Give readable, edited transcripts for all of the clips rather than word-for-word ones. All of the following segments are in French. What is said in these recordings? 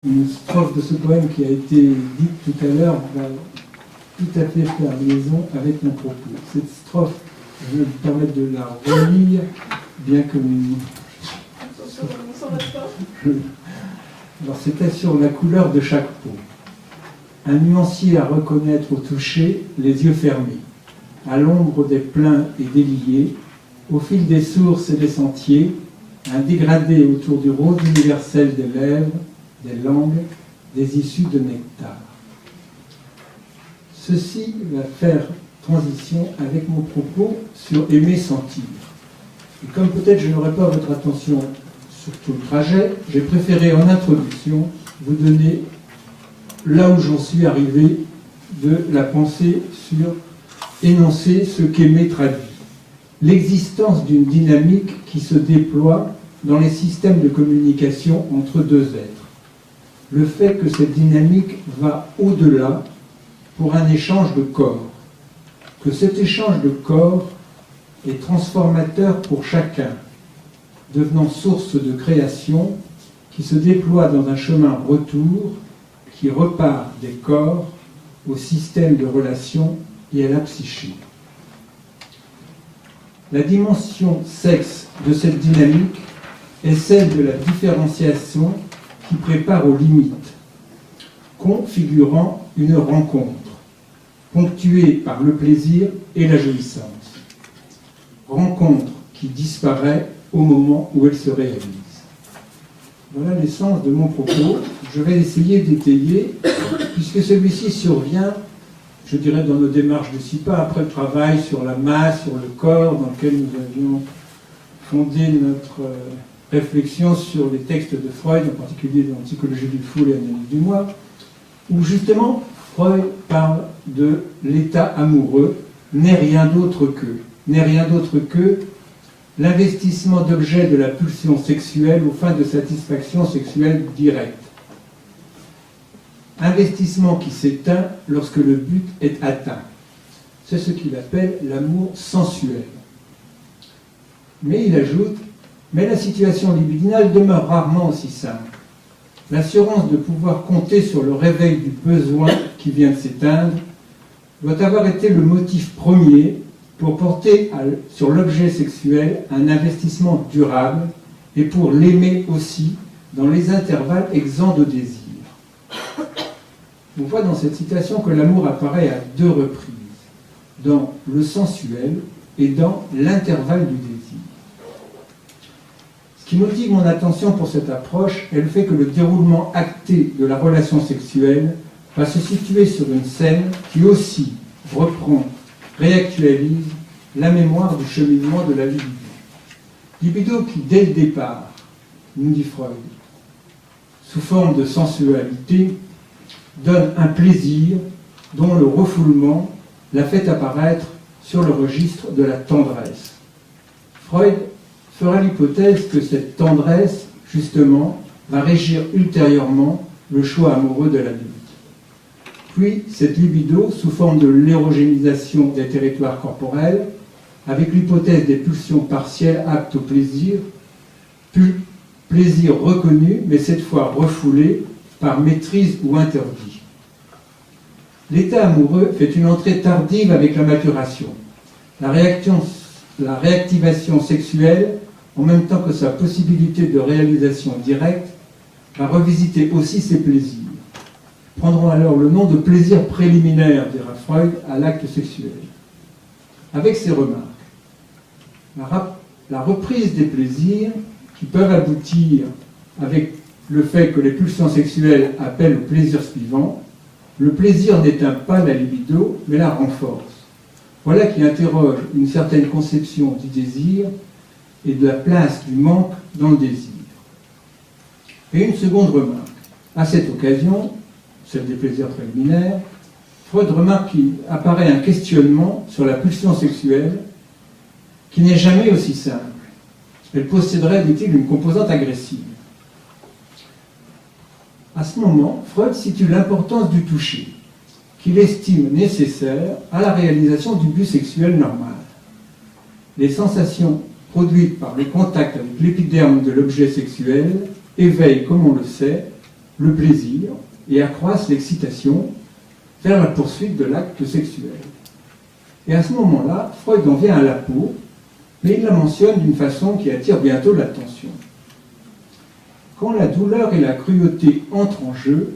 Une strophe de ce poème qui a été dite tout à l'heure va tout à fait faire liaison avec mon propos. Cette strophe, je vais me permettre de la relire, bien que... Alors c'était sur la couleur de chaque peau. Un nuancier à reconnaître au toucher, les yeux fermés, à l'ombre des pleins et des liés, au fil des sources et des sentiers, un dégradé autour du rose universel des lèvres, des langues, des issues de nectar. Ceci va faire transition avec mon propos sur aimer sentir. Et comme peut-être je n'aurai pas votre attention sur tout le trajet, j'ai préféré en introduction vous donner là où j'en suis arrivé de la pensée sur énoncer ce qu'aimer traduit. L'existence d'une dynamique qui se déploie dans les systèmes de communication entre deux êtres. Le fait que cette dynamique va au-delà pour un échange de corps, que cet échange de corps est transformateur pour chacun, devenant source de création qui se déploie dans un chemin retour qui repart des corps au système de relations et à la psyché. La dimension sexe de cette dynamique est celle de la différenciation qui prépare aux limites, configurant une rencontre, ponctuée par le plaisir et la jouissance. Rencontre qui disparaît au moment où elle se réalise. Voilà l'essence de mon propos. Je vais essayer d'étayer, puisque celui-ci survient, je dirais, dans nos démarches de SIPA, après le travail sur la masse, sur le corps, dans lequel nous avions fondé notre réflexion sur les textes de Freud, en particulier dans Psychologie du fou et Analyse du moi, où justement Freud parle de l'état amoureux, n'est rien d'autre que l'investissement d'objets de la pulsion sexuelle aux fins de satisfaction sexuelle directe. Investissement qui s'éteint lorsque le but est atteint. C'est ce qu'il appelle l'amour sensuel. Mais il ajoute, mais la situation libidinale demeure rarement aussi simple. L'assurance de pouvoir compter sur le réveil du besoin qui vient de s'éteindre doit avoir été le motif premier pour porter sur l'objet sexuel un investissement durable et pour l'aimer aussi dans les intervalles exempts de désir. On voit dans cette citation que l'amour apparaît à deux reprises, dans le sensuel et dans l'intervalle du désir. Ce qui motive mon attention pour cette approche est le fait que le déroulement acté de la relation sexuelle va se situer sur une scène qui aussi reprend, réactualise la mémoire du cheminement de la libido. Libido qui, dès le départ, nous dit Freud, sous forme de sensualité, donne un plaisir dont le refoulement l'a fait apparaître sur le registre de la tendresse. Freud fera l'hypothèse que cette tendresse, justement, va régir ultérieurement le choix amoureux de l'adulte. Puis, cette libido, sous forme de l'érogénisation des territoires corporels, avec l'hypothèse des pulsions partielles aptes au plaisir, plaisir reconnu, mais cette fois refoulé par maîtrise ou interdit. L'état amoureux fait une entrée tardive avec la maturation. La réactivation sexuelle, en même temps que sa possibilité de réalisation directe, va revisiter aussi ses plaisirs. Prendront alors le nom de plaisir préliminaire, dira Freud, à l'acte sexuel. Avec ces remarques, la reprise des plaisirs qui peuvent aboutir avec le fait que les pulsions sexuelles appellent au plaisir suivant, le plaisir n'éteint pas la libido, mais la renforce. Voilà qui interroge une certaine conception du désir et de la place du manque dans le désir. Et une seconde remarque. À cette occasion, celle des plaisirs préliminaires, Freud remarque qu'il apparaît un questionnement sur la pulsion sexuelle qui n'est jamais aussi simple. Elle posséderait, dit-il, une composante agressive. À ce moment, Freud situe l'importance du toucher, qu'il estime nécessaire à la réalisation du but sexuel normal. Les sensations produites par le contact avec l'épiderme de l'objet sexuel éveillent, comme on le sait, le plaisir et accroissent l'excitation vers la poursuite de l'acte sexuel. Et à ce moment-là, Freud en vient à la peau, mais il la mentionne d'une façon qui attire bientôt l'attention. Quand la douleur et la cruauté entrent en jeu,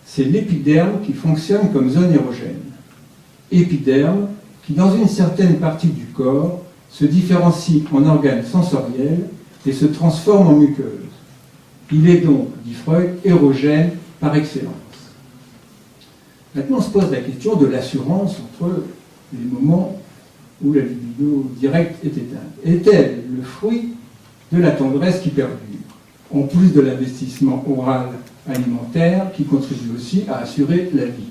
c'est l'épiderme qui fonctionne comme zone érogène. Épiderme qui, dans une certaine partie du corps, se différencie en organe sensoriel et se transforme en muqueuse. Il est donc, dit Freud, érogène par excellence. Maintenant, on se pose la question de l'assurance entre les moments où la libido directe est éteinte. Est-elle le fruit de la tendresse qui perdure, en plus de l'investissement oral alimentaire qui contribue aussi à assurer la vie?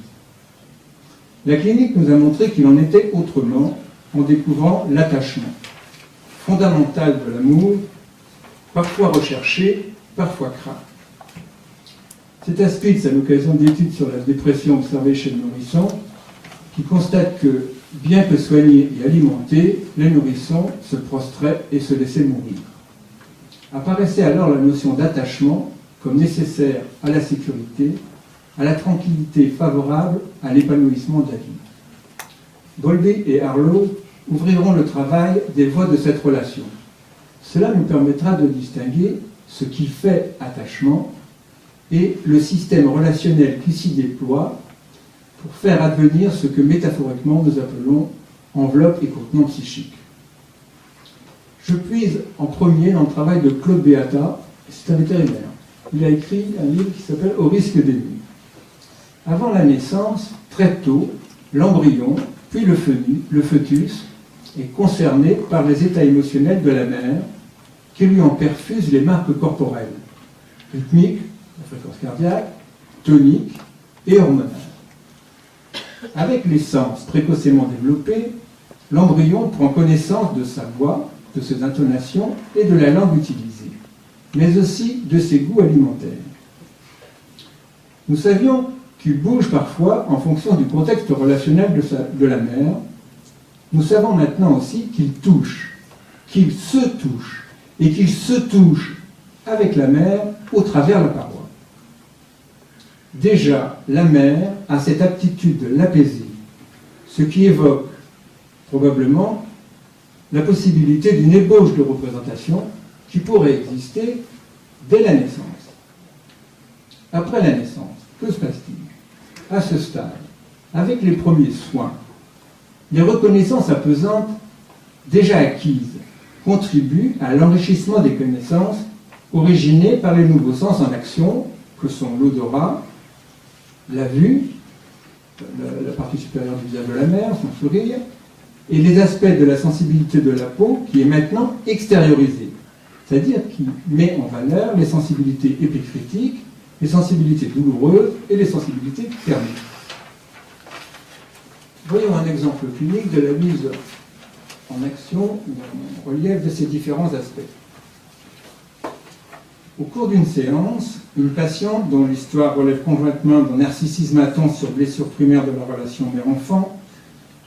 La clinique nous a montré qu'il en était autrement en découvrant l'attachement, fondamental de l'amour, parfois recherché, parfois craint. C'est à Spitz, à l'occasion d'études sur la dépression observée chez le nourrisson, qui constate que, bien que soignés et alimentés, les nourrissons se prostraient et se laissaient mourir. Apparaissait alors la notion d'attachement comme nécessaire à la sécurité, à la tranquillité favorable à l'épanouissement de la vie. Bowlby et Harlow ouvriront le travail des voies de cette relation. Cela nous permettra de distinguer ce qui fait attachement et le système relationnel qui s'y déploie pour faire advenir ce que métaphoriquement nous appelons enveloppe et contenant psychique. Je puise en premier dans le travail de Claude Beata, c'est un vétérinaire. Il a écrit un livre qui s'appelle « Au risque des nuits ». Avant la naissance, très tôt, l'embryon, puis le fœtus, est concerné par les états émotionnels de la mère qui lui en perfusent les marques corporelles, rythmiques, la fréquence cardiaque, tonique et hormonale. Avec les sens précocement développés, l'embryon prend connaissance de sa voix, de ses intonations et de la langue utilisée, mais aussi de ses goûts alimentaires. Nous savions qu'il bouge parfois en fonction du contexte relationnel de la mère. Nous savons maintenant aussi qu'il touche, qu'il se touche, et qu'il se touche avec la mère au travers la paroi. Déjà, la mère a cette aptitude de l'apaiser, ce qui évoque probablement la possibilité d'une ébauche de représentation qui pourrait exister dès la naissance. Après la naissance, que se passe-t-il? À ce stade, avec les premiers soins, les reconnaissances apaisantes déjà acquises contribuent à l'enrichissement des connaissances originées par les nouveaux sens en action, que sont l'odorat, la vue, la partie supérieure du visage de la mère, son sourire, et les aspects de la sensibilité de la peau qui est maintenant extériorisée, c'est-à-dire qui met en valeur les sensibilités épicritiques, les sensibilités douloureuses et les sensibilités thermiques. Voyons un exemple clinique de la mise en action, en relief de ces différents aspects. Au cours d'une séance, une patiente dont l'histoire relève conjointement d'un narcissisme intense sur blessure primaire de la relation mère-enfant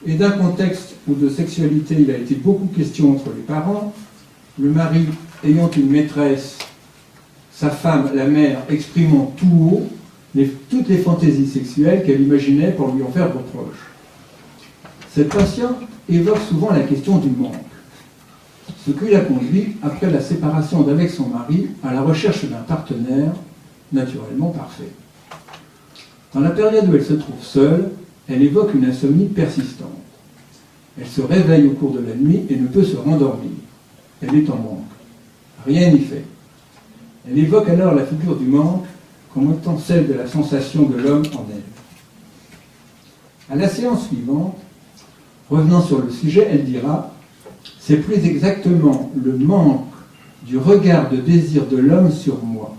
et d'un contexte où de sexualité il a été beaucoup question entre les parents, le mari ayant une maîtresse, sa femme, la mère, exprimant tout haut toutes les fantaisies sexuelles qu'elle imaginait pour lui en faire reproche. Cette patiente évoque souvent la question du manque, ce qui la conduit, après la séparation d'avec son mari, à la recherche d'un partenaire naturellement parfait. Dans la période où elle se trouve seule, elle évoque une insomnie persistante. Elle se réveille au cours de la nuit et ne peut se rendormir. Elle est en manque. Rien n'y fait. Elle évoque alors la figure du manque comme étant celle de la sensation de l'homme en elle. À la séance suivante, revenant sur le sujet, elle dira « C'est plus exactement le manque du regard de désir de l'homme sur moi,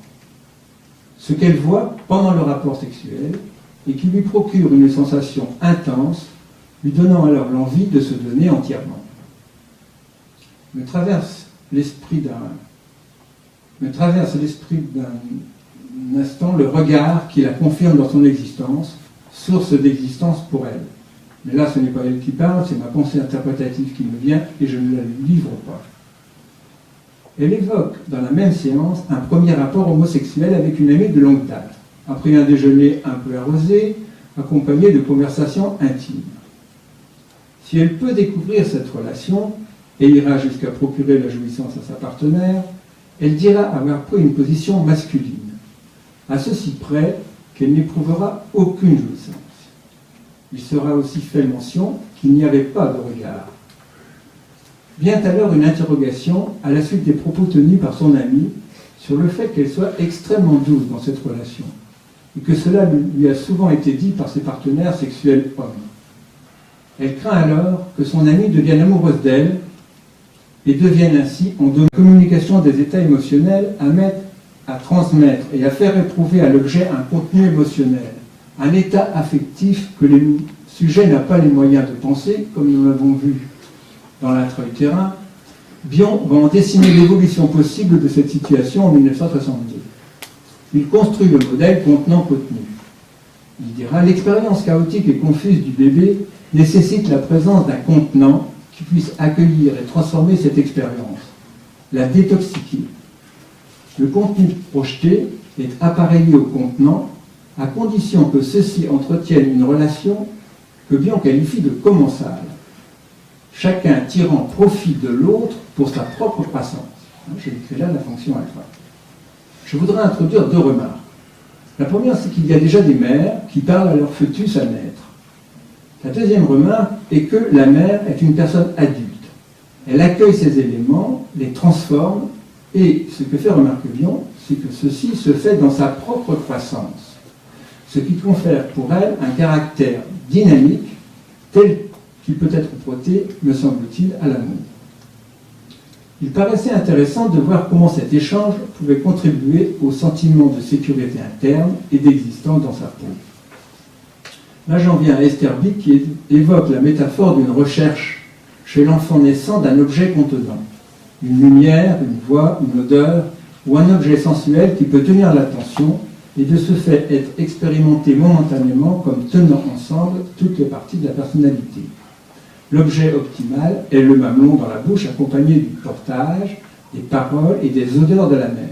ce qu'elle voit pendant le rapport sexuel et qui lui procure une sensation intense, lui donnant alors l'envie de se donner entièrement. Me traverse l'esprit d'un instant le regard qui la confirme dans son existence, source d'existence pour elle. Mais là, ce n'est pas elle qui parle, c'est ma pensée interprétative qui me vient et je ne la livre pas. Elle évoque dans la même séance un premier rapport homosexuel avec une amie de longue date. après un déjeuner un peu arrosé, accompagné de conversations intimes. Si elle peut découvrir cette relation et ira jusqu'à procurer la jouissance à sa partenaire, elle dira avoir pris une position masculine, à ceci près qu'elle n'éprouvera aucune jouissance. Il sera aussi fait mention qu'il n'y avait pas de regard. Vient alors une interrogation à la suite des propos tenus par son amie sur le fait qu'elle soit extrêmement douce dans cette relation, et que cela lui a souvent été dit par ses partenaires sexuels hommes. Elle craint alors que son amie devienne amoureuse d'elle et devienne ainsi, en donnant communication des états émotionnels, à transmettre et à faire éprouver à l'objet un contenu émotionnel, un état affectif que le sujet n'a pas les moyens de penser, comme nous l'avons vu dans l'intra-utérin. Bion va en dessiner l'évolution possible de cette situation en 1962. Il construit le modèle contenant-contenu. Il dira « L'expérience chaotique et confuse du bébé nécessite la présence d'un contenant qui puisse accueillir et transformer cette expérience, la détoxiquer. Le contenu projeté est appareillé au contenant à condition que ceux-ci entretiennent une relation que Bion qualifie de commensale, chacun tirant profit de l'autre pour sa propre croissance. J'ai écrit là la fonction alpha. Je voudrais introduire 2 remarques. La première, c'est qu'il y a déjà des mères qui parlent à leur fœtus à naître. La deuxième remarque est que la mère est une personne adulte. Elle accueille ces éléments, les transforme, et ce que fait remarquer Bion, c'est que ceci se fait dans sa propre croissance, ce qui confère pour elle un caractère dynamique tel qu'il peut être prêté, me semble-t-il, à l'amour. Il paraissait intéressant de voir comment cet échange pouvait contribuer au sentiment de sécurité interne et d'existence dans sa peau. Là, j'en viens à Esterbik qui évoque la métaphore d'une recherche chez l'enfant naissant d'un objet contenant. Une lumière, une voix, une odeur ou un objet sensuel qui peut tenir l'attention et de ce fait être expérimenté momentanément comme tenant ensemble toutes les parties de la personnalité. L'objet optimal est le mamelon dans la bouche accompagné du portage, des paroles et des odeurs de la mère.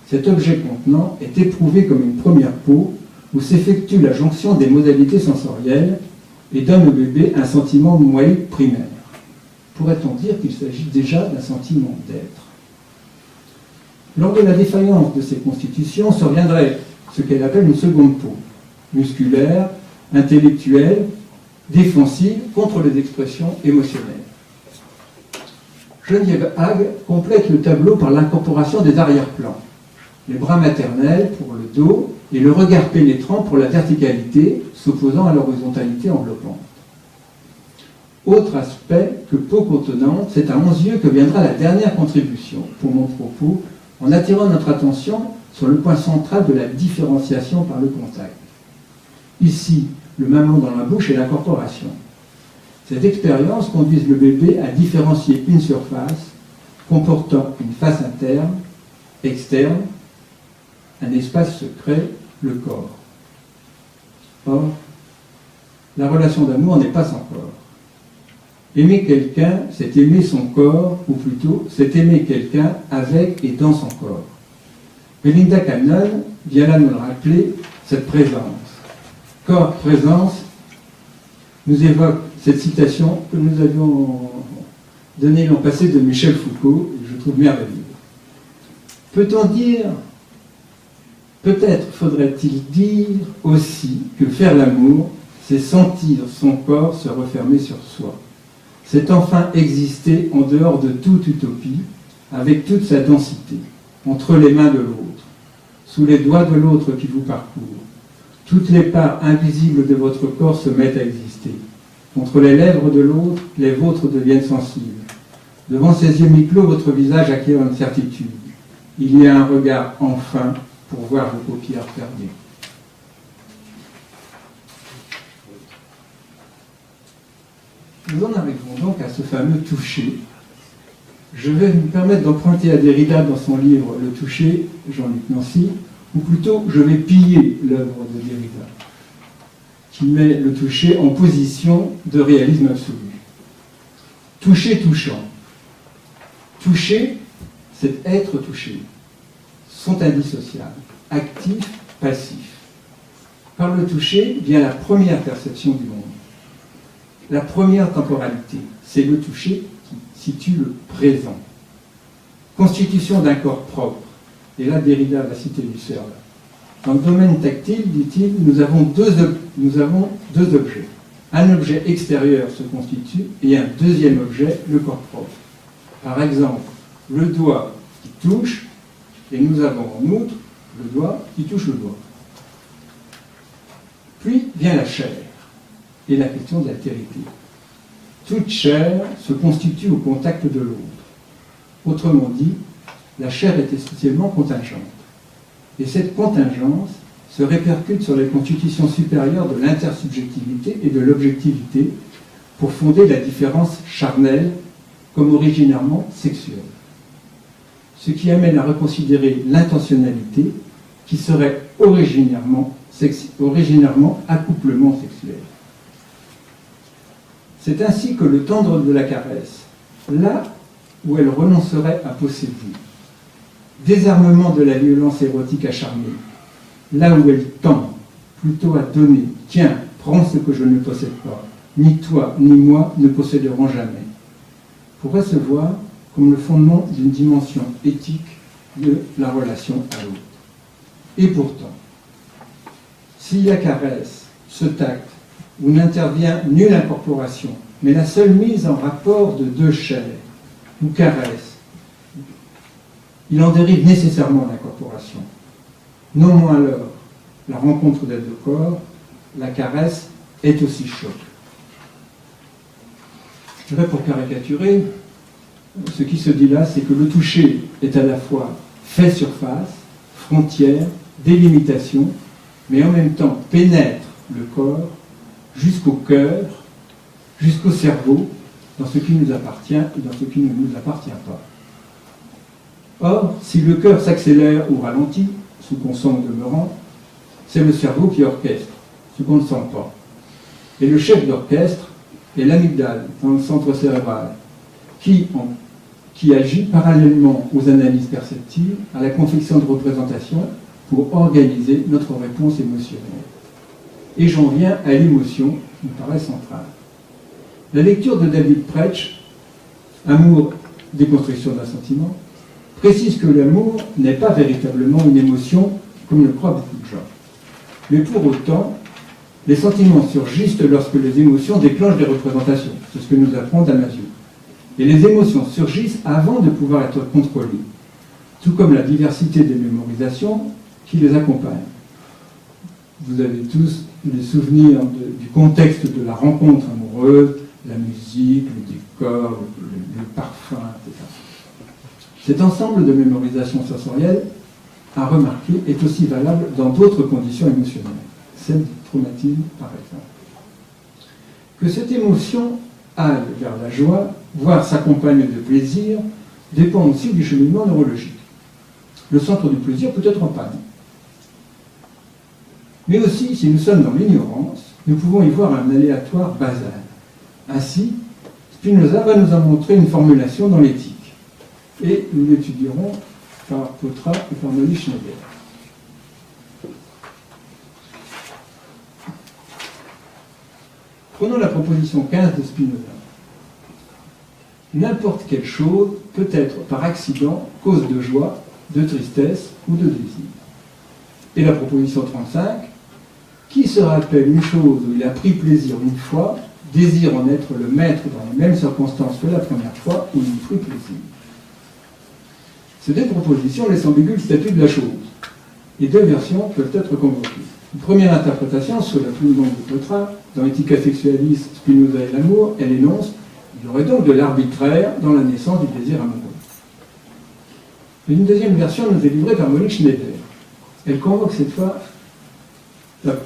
Cet objet contenant est éprouvé comme une première peau où s'effectue la jonction des modalités sensorielles et donne au bébé un sentiment moyen primaire. Pourrait-on dire qu'il s'agit déjà d'un sentiment d'être? Lors de la défaillance de ces constitutions surviendrait ce qu'elle appelle une seconde peau, musculaire, intellectuelle, défensive contre les expressions émotionnelles. Geneviève Hague complète le tableau par l'incorporation des arrière-plans, les bras maternels pour le dos et le regard pénétrant pour la verticalité, s'opposant à l'horizontalité enveloppante. Autre aspect que peau contenante, c'est à mon yeux que viendra la dernière contribution pour mon propos, en attirant notre attention sur le point central de la différenciation par le contact. Ici, le mamelon dans la bouche et l'incorporation. Cette expérience conduit le bébé à différencier une surface comportant une face interne, externe, un espace secret, le corps. Or, la relation d'amour n'est pas sans corps. Aimer quelqu'un, c'est aimer son corps, ou plutôt, c'est aimer quelqu'un avec et dans son corps. Belinda Cannon vient là nous le rappeler, cette présence. Corps-présence nous évoque cette citation que nous avions donnée l'an passé de Michel Foucault, et je trouve merveilleuse. Peut-on dire, peut-être faudrait-il dire aussi que faire l'amour, c'est sentir son corps se refermer sur soi. C'est enfin exister en dehors de toute utopie, avec toute sa densité, entre les mains de l'autre, sous les doigts de l'autre qui vous parcourt. Toutes les parts invisibles de votre corps se mettent à exister. Contre les lèvres de l'autre, les vôtres deviennent sensibles. Devant ses yeux mi-clos, votre visage acquiert une certitude. Il y a un regard enfin pour voir vos paupières fermées. Nous en arrivons donc à ce fameux toucher. Je vais me permettre d'emprunter à Derrida dans son livre « Le toucher », Jean-Luc Nancy, ou plutôt je vais piller l'œuvre de Derrida, qui met le toucher en position de réalisme absolu. Toucher touchant. Toucher, c'est être touché. Sont indissociables. Actif, passif. Par le toucher vient la première perception du monde. La première temporalité, c'est le toucher qui situe le présent. Constitution d'un corps propre. Et là, Derrida va citer Husserl. Dans le domaine tactile, dit-il, nous avons deux objets. Un objet extérieur se constitue et un deuxième objet, le corps propre. Par exemple, le doigt qui touche, et nous avons en outre le doigt qui touche le doigt. Puis vient la chair et la question de l'altérité. Toute chair se constitue au contact de l'autre. Autrement dit, la chair est essentiellement contingente. Et cette contingence se répercute sur les constitutions supérieures de l'intersubjectivité et de l'objectivité pour fonder la différence charnelle comme originairement sexuelle. Ce qui amène à reconsidérer l'intentionnalité qui serait originairement accouplement sexuel. C'est ainsi que le tendre de la caresse, là où elle renoncerait à posséder, désarmement de la violence érotique acharnée, là où elle tend plutôt à donner, tiens, prends ce que je ne possède pas, ni toi ni moi ne posséderons jamais, pourrait se voir comme le fondement d'une dimension éthique de la relation à l'autre. Et pourtant, si la caresse, ce tact, où n'intervient nulle incorporation, mais la seule mise en rapport de deux chairs, ou caresse, il en dérive nécessairement l'incorporation. Non moins alors, la rencontre des deux corps, la caresse est aussi choc. Je dirais pour caricaturer, ce qui se dit là, c'est que le toucher est à la fois fait surface, frontière, délimitation, mais en même temps pénètre le corps jusqu'au cœur, jusqu'au cerveau, dans ce qui nous appartient et dans ce qui ne nous appartient pas. Or, si le cœur s'accélère ou ralentit, ce qu'on sent en demeurant, c'est le cerveau qui orchestre, ce qu'on ne sent pas. Et le chef d'orchestre est l'amygdale, dans le centre cérébral, qui agit parallèlement aux analyses perceptives, à la confection de représentations, pour organiser notre réponse émotionnelle. Et j'en viens à l'émotion, qui me paraît centrale. La lecture de David Precht, Amour, déconstruction d'un sentiment, précise que l'amour n'est pas véritablement une émotion, comme le croient beaucoup de gens. Mais pour autant, les sentiments surgissent lorsque les émotions déclenchent des représentations. C'est ce que nous apprend Damasio. Et les émotions surgissent avant de pouvoir être contrôlées, tout comme la diversité des mémorisations qui les accompagnent. Vous avez tous les souvenirs du contexte de la rencontre amoureuse, la musique, le décor, le parfum, etc. Cet ensemble de mémorisation sensorielle, à remarquer, est aussi valable dans d'autres conditions émotionnelles, celle du traumatisme par exemple. Que cette émotion aille vers la joie, voire s'accompagne de plaisir, dépend aussi du cheminement neurologique. Le centre du plaisir peut être en panne. Mais aussi, si nous sommes dans l'ignorance, nous pouvons y voir un aléatoire basal. Ainsi, Spinoza va nous en montrer une formulation dans l'éthique. Et nous l'étudierons par Potra et par Molly Schneider. Prenons la proposition 15 de Spinoza. N'importe quelle chose peut être par accident cause de joie, de tristesse ou de désir. Et la proposition 35, qui se rappelle une chose où il a pris plaisir une fois, désire en être le maître dans les mêmes circonstances que la première fois où il y prit plaisir. Ces deux propositions laissent ambigu le statut de la chose, et deux versions peuvent être convoquées. Une première interprétation, sur la plus longue de Potra, dans Ethica Sexualis, Spinoza et l'amour, elle énonce « Il y aurait donc de l'arbitraire dans la naissance du désir amoureux ». Une deuxième version nous est livrée par Molly Schneider. Elle convoque cette fois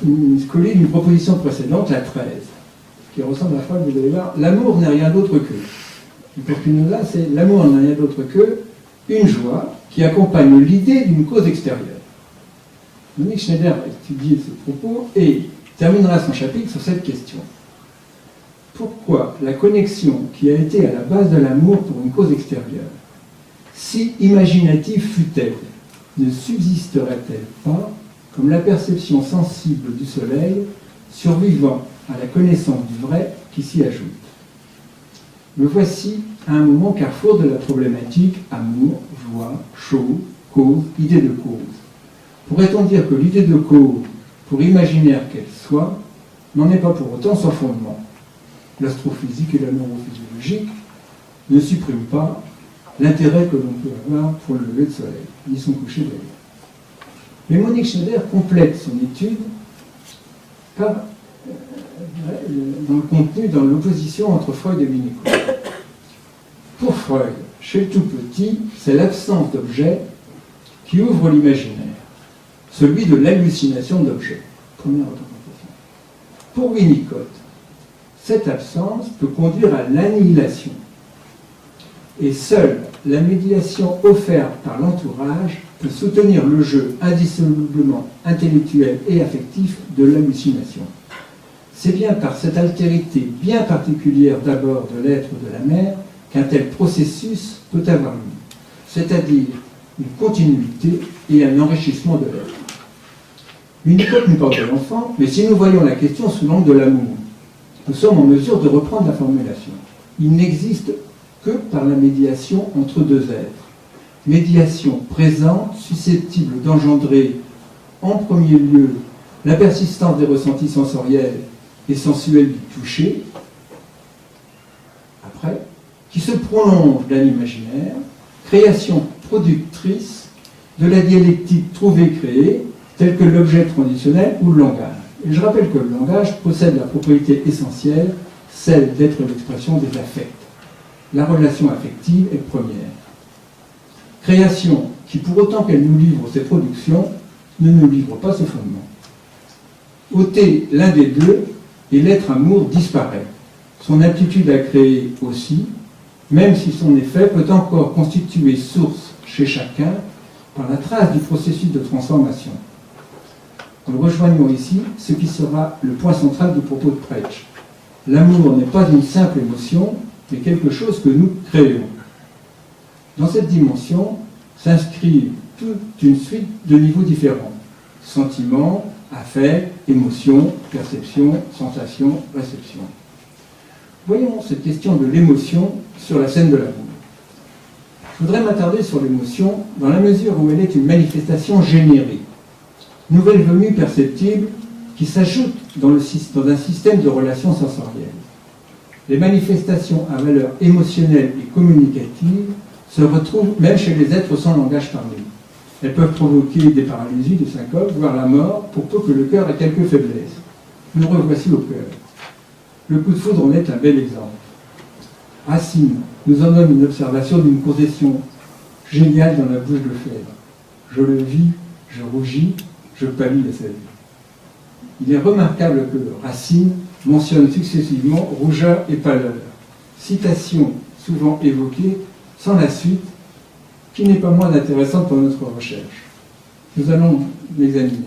une scolie d'une proposition précédente, la 13, qui ressemble à la phrase, vous allez voir, l'amour n'est rien d'autre que. Et pour Spinoza, c'est l'amour n'est rien d'autre que une joie qui accompagne l'idée d'une cause extérieure. Dominique Schneider a étudié ce propos et terminera son chapitre sur cette question. Pourquoi la connexion qui a été à la base de l'amour pour une cause extérieure, si imaginative fut-elle, ne subsisterait-elle pas comme la perception sensible du soleil, survivant à la connaissance du vrai qui s'y ajoute. Me voici à un moment carrefour de la problématique amour, joie, chose, cause, idée de cause. Pourrait-on dire que l'idée de cause, pour imaginaire qu'elle soit, n'en est pas pour autant sans fondement? L'astrophysique et la neurophysiologie ne suppriment pas l'intérêt que l'on peut avoir pour le lever de soleil, ni son coucher d'ailleurs. Mais Monique Schneider complète son étude par dans le contenu, dans l'opposition entre Freud et Winnicott. Pour Freud, chez le tout petit, c'est l'absence d'objet qui ouvre l'imaginaire, celui de l'hallucination d'objets. Première interprétation. Pour Winnicott, cette absence peut conduire à l'annihilation. Et seule la médiation offerte par l'entourage peut soutenir le jeu indissolublement intellectuel et affectif de l'hallucination. C'est bien par cette altérité bien particulière d'abord de l'être de la mère qu'un tel processus peut avoir lieu, c'est-à-dire une continuité et un enrichissement de l'être. Winnicott nous parle de l'enfant, mais si nous voyons la question sous l'angle de l'amour, nous sommes en mesure de reprendre la formulation. Il n'existe que par la médiation entre deux êtres. Médiation présente, susceptible d'engendrer en premier lieu la persistance des ressentis sensoriels et sensuels du toucher, après, qui se prolonge dans l'imaginaire, création productrice de la dialectique trouvée-créée, telle que l'objet transitionnel ou le langage. Et je rappelle que le langage possède la propriété essentielle, celle d'être l'expression des affects. La relation affective est première. Création qui, pour autant qu'elle nous livre ses productions, ne nous livre pas ses fondements. Ôter l'un des deux, et l'être amour disparaît. Son aptitude à créer aussi, même si son effet peut encore constituer source chez chacun par la trace du processus de transformation. Nous rejoignons ici ce qui sera le point central du propos de Precht. L'amour n'est pas une simple émotion, mais quelque chose que nous créons. Dans cette dimension s'inscrivent toute une suite de niveaux différents. Sentiments, affect, émotion, perception, sensation, réception. Voyons cette question de l'émotion sur la scène de l'amour. Je voudrais m'attarder sur l'émotion dans la mesure où elle est une manifestation générique, nouvelle venue perceptible qui s'ajoute dans un système de relations sensorielles. Les manifestations à valeur émotionnelle et communicative se retrouvent même chez les êtres sans langage parlé. Elles peuvent provoquer des paralysies, des syncopes, voire la mort, pour peu que le cœur ait quelques faiblesses. Nous revoici au cœur. Le coup de foudre en est un bel exemple. Racine nous en donne une observation d'une concession géniale dans la bouche de Phèdre. Je le vis, je rougis, je pâlis à sa vue. Il est remarquable que Racine mentionne successivement rougeur et pâleur. Citation souvent évoquée, sans la suite, qui n'est pas moins intéressante pour notre recherche. Nous allons l'examiner.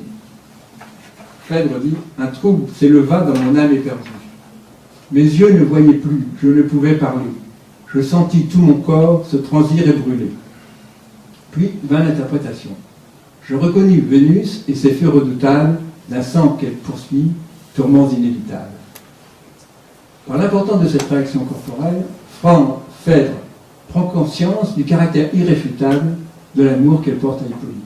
Phèdre dit « Un trouble s'éleva dans mon âme éperdue. Mes yeux ne voyaient plus, je ne pouvais parler. Je sentis tout mon corps se transir et brûler. » Puis vint l'interprétation. Je reconnus Vénus et ses feux redoutables, d'un sang qu'elle poursuit, tourments inévitables. Par l'importance de cette réaction corporelle, Phèdre prend conscience du caractère irréfutable de l'amour qu'elle porte à Hippolyte.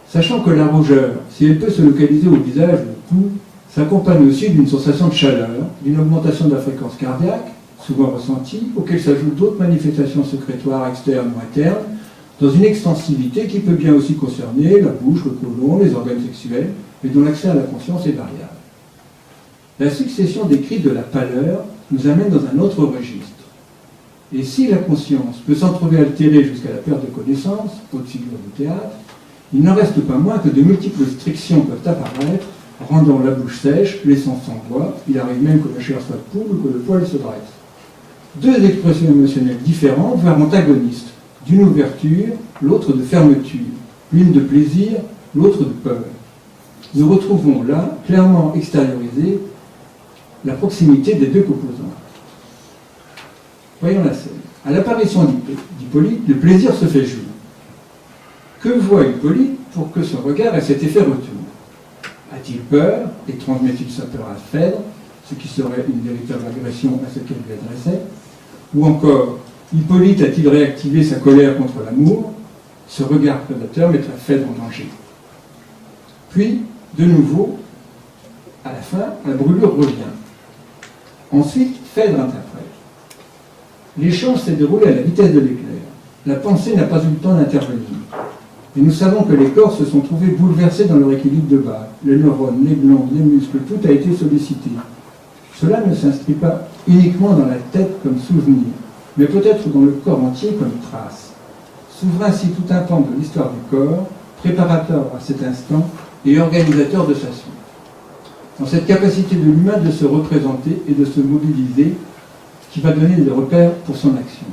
Sachant que la rougeur, si elle peut se localiser au visage ou au cou, s'accompagne aussi d'une sensation de chaleur, d'une augmentation de la fréquence cardiaque, souvent ressentie, auquel s'ajoutent d'autres manifestations sécrétoires externes ou internes, dans une extensivité qui peut bien aussi concerner la bouche, le côlon, les organes sexuels, mais dont l'accès à la conscience est variable. La succession des cris de la pâleur nous amène dans un autre registre. Et si la conscience peut s'en trouver altérée jusqu'à la perte de connaissance, haute figure du théâtre, il n'en reste pas moins que de multiples strictions peuvent apparaître, rendant la bouche sèche, les sens sans voix, il arrive même que la chair soit de poule ou que le poil se dresse. Deux expressions émotionnelles différentes, voire antagonistes, d'une ouverture, l'autre de fermeture, l'une de plaisir, l'autre de peur. Nous retrouvons là, clairement extériorisée, la proximité des deux composants. Voyons la scène. À l'apparition d'Hippolyte, le plaisir se fait jour. Que voit Hippolyte pour que son regard ait cet effet retour. A-t-il peur et transmet-il sa peur à Phèdre, ce qui serait une véritable agression à ce qu'elle lui adressait? Ou encore, Hippolyte a-t-il réactivé sa colère contre l'amour? Ce regard prédateur mettra Phèdre en danger. Puis, de nouveau, à la fin, la brûlure revient. Ensuite, Phèdre interprète. L'échange s'est déroulé à la vitesse de l'éclair. La pensée n'a pas eu le temps d'intervenir. Et nous savons que les corps se sont trouvés bouleversés dans leur équilibre de base. Les neurones, les glandes, les muscles, tout a été sollicité. Cela ne s'inscrit pas uniquement dans la tête comme souvenir, mais peut-être dans le corps entier comme trace. S'ouvre ainsi tout un pan de l'histoire du corps, préparateur à cet instant et organisateur de sa suite. Dans cette capacité de l'humain de se représenter et de se mobiliser, qui va donner des repères pour son action.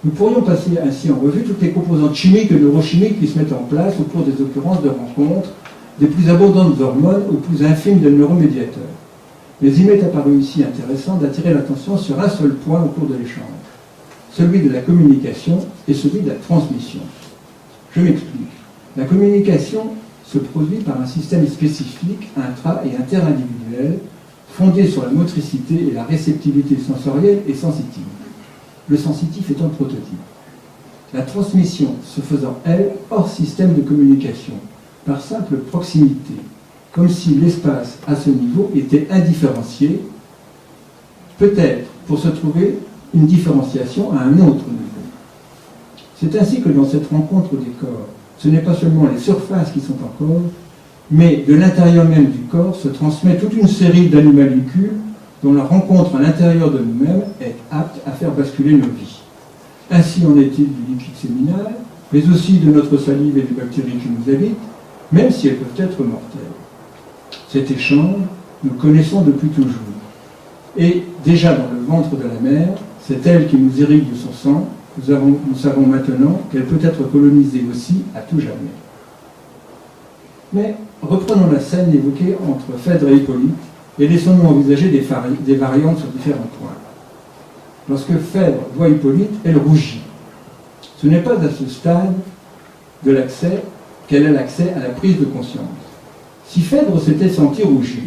Nous pourrions passer ainsi en revue toutes les composantes chimiques et neurochimiques qui se mettent en place au cours des occurrences de rencontres, des plus abondantes hormones aux plus infimes de neuromédiateurs. Mais il m'est apparu ici intéressant d'attirer l'attention sur un seul point au cours de l'échange, celui de la communication et celui de la transmission. Je m'explique. La communication se produit par un système spécifique, intra- et interindividuel, fondé sur la motricité et la réceptivité sensorielle et sensitive. Le sensitif est un prototype. La transmission se faisant, elle, hors système de communication, par simple proximité, comme si l'espace à ce niveau était indifférencié, peut-être pour se trouver une différenciation à un autre niveau. C'est ainsi que dans cette rencontre des corps, ce n'est pas seulement les surfaces qui sont en cause, mais de l'intérieur même du corps se transmet toute une série d'animalucules dont la rencontre à l'intérieur de nous-mêmes est apte à faire basculer nos vies. Ainsi en est-il du liquide séminal, mais aussi de notre salive et des bactéries qui nous habitent, même si elles peuvent être mortelles. Cet échange, nous le connaissons depuis toujours. Et déjà dans le ventre de la mère, c'est elle qui nous irrigue de son sang. Nous savons maintenant qu'elle peut être colonisée aussi à tout jamais. Mais reprenons la scène évoquée entre Phèdre et Hippolyte et laissons-nous envisager des variantes sur différents points. Lorsque Phèdre voit Hippolyte, elle rougit. Ce n'est pas à ce stade de l'accès qu'elle a l'accès à la prise de conscience. Si Phèdre s'était sentie rougir,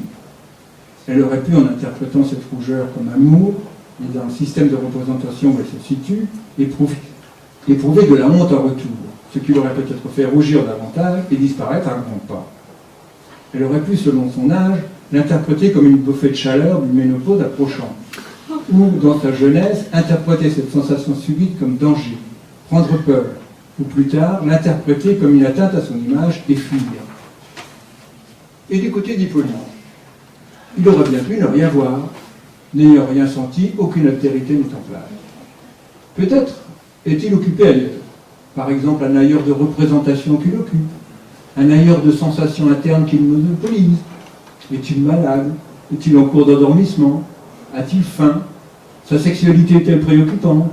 elle aurait pu, en interprétant cette rougeur comme amour, et dans le système de représentation où elle se situe, éprouver de la honte en retour, ce qui l'aurait peut-être fait rougir davantage et disparaître à un grand pas. Elle aurait pu, selon son âge, l'interpréter comme une bouffée de chaleur du ménopause approchant, ou, dans sa jeunesse, interpréter cette sensation subite comme danger, prendre peur, ou plus tard, l'interpréter comme une atteinte à son image et fuir. Et du côté d'Hippolyte, il aurait bien pu ne rien voir, n'ayant rien senti, aucune altérité n'est en place. Peut-être est-il occupé ailleurs, par exemple un ailleurs de représentation qu'il occupe, un ailleurs de sensations internes qu'il monopolise. Est-il malade? Est-il en cours d'endormissement? A-t-il faim? Sa sexualité est-elle préoccupante?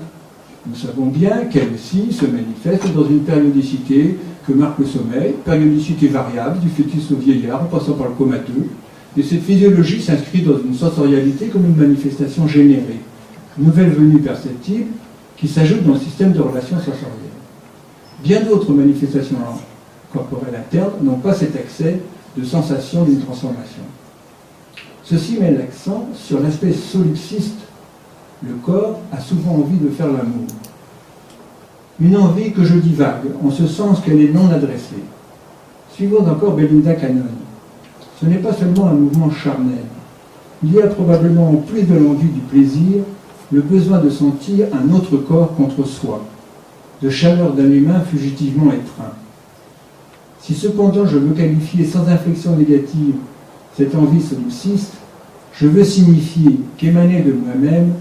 Nous savons bien qu'elle aussi se manifeste dans une périodicité que marque le sommeil, périodicité variable du fœtus au vieillard en passant par le comateux, et cette physiologie s'inscrit dans une sensorialité comme une manifestation générée, nouvelle venue perceptible qui s'ajoute dans le système de relations sensorielles. Bien d'autres manifestations corporelles internes n'ont pas cet accès de sensation d'une transformation. Ceci met l'accent sur l'aspect solipsiste. Le corps a souvent envie de faire l'amour. Une envie que je divague, en ce sens qu'elle est non adressée. Suivons encore Belinda Cannon. Ce n'est pas seulement un mouvement charnel. Il y a probablement, en plus de l'envie du plaisir, le besoin de sentir un autre corps contre soi, de chaleur d'un humain fugitivement étreint. Si cependant je veux qualifier sans inflexion négative cette envie solipsiste, je veux signifier qu'émanée de moi-même,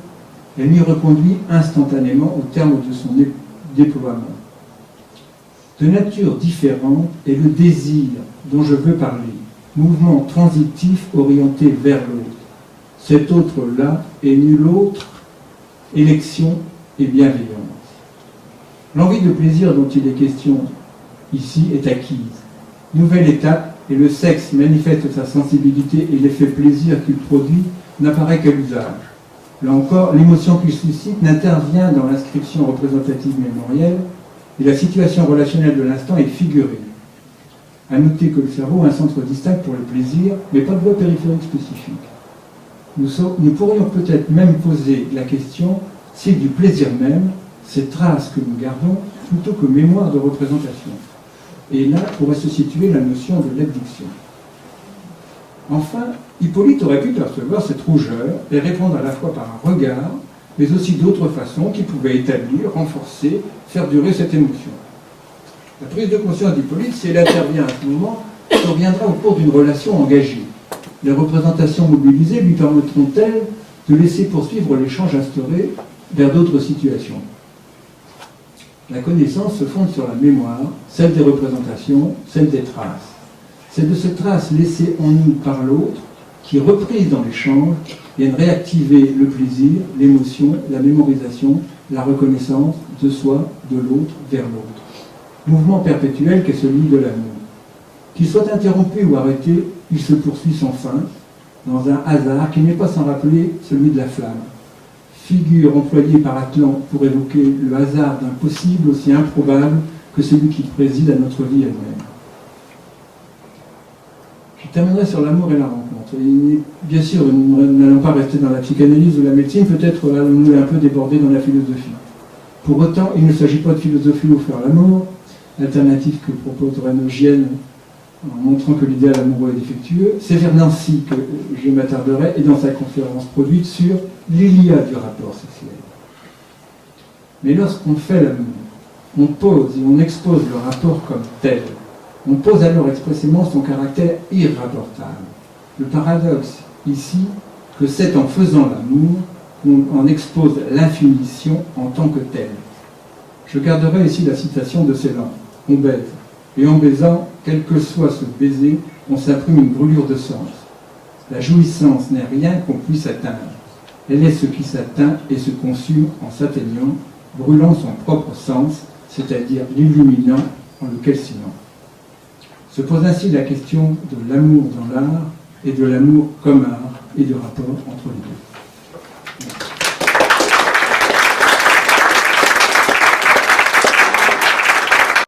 elle m'y reconduit instantanément au terme de son déploiement. De nature différente est le désir dont je veux parler, mouvement transitif orienté vers l'autre. Cet autre-là est nul autre, élection et bienveillance. L'envie de plaisir dont il est question ici est acquise. Nouvelle étape, et le sexe manifeste sa sensibilité et l'effet plaisir qu'il produit n'apparaît qu'à l'usage. Là encore, l'émotion qu'il suscite n'intervient dans l'inscription représentative mémorielle et la situation relationnelle de l'instant est figurée. À noter que le cerveau a un centre distinct pour le plaisir, mais pas de voie périphérique spécifique. Nous pourrions peut-être même poser la question si du plaisir même, ces traces que nous gardons, plutôt que mémoire de représentation. Et là pourrait se situer la notion de l'addiction. Enfin, Hippolyte aurait pu percevoir cette rougeur et répondre à la fois par un regard, mais aussi d'autres façons qui pouvaient établir, renforcer, faire durer cette émotion. La prise de conscience d'Hippolyte, si elle intervient à ce moment, surviendra au cours d'une relation engagée. Les représentations mobilisées lui permettront-elles de laisser poursuivre l'échange instauré vers d'autres situations. La connaissance se fonde sur la mémoire, celle des représentations, celle des traces. C'est de ces traces laissées en nous par l'autre qui, reprises dans l'échange, viennent réactiver le plaisir, l'émotion, la mémorisation, la reconnaissance de soi, de l'autre, vers l'autre. Mouvement perpétuel qu'est celui de l'amour. Qu'il soit interrompu ou arrêté, il se poursuit sans fin, dans un hasard qui n'est pas sans rappeler celui de la flamme. Figure employée par Atlan pour évoquer le hasard d'un possible aussi improbable que celui qui préside à notre vie elle-même. Je terminerai sur l'amour et la rencontre. Et bien sûr, nous n'allons pas rester dans la psychanalyse ou la médecine, peut-être allons-nous un peu déborder dans la philosophie. Pour autant, il ne s'agit pas de philosophie ou faire l'amour, alternative que propose Renaud Gienne en montrant que l'idéal amoureux est défectueux. C'est vers Nancy que je m'attarderai et dans sa conférence produite sur l'Iliade du rapport sexuel. Mais lorsqu'on fait l'amour, on pose et on expose le rapport comme tel. On pose alors expressément son caractère irrapportable. Le paradoxe ici, que c'est en faisant l'amour qu'on en expose l'infinition en tant que telle. Je garderai ici la citation de Celan. On baise. Et en baisant, quel que soit ce baiser, on s'imprime une brûlure de sens. La jouissance n'est rien qu'on puisse atteindre. Elle est ce qui s'atteint et se consume en s'atteignant, brûlant son propre sens, c'est-à-dire l'illuminant en le calcinant. Se pose ainsi la question de l'amour dans l'art et de l'amour comme art et du rapport entre les deux.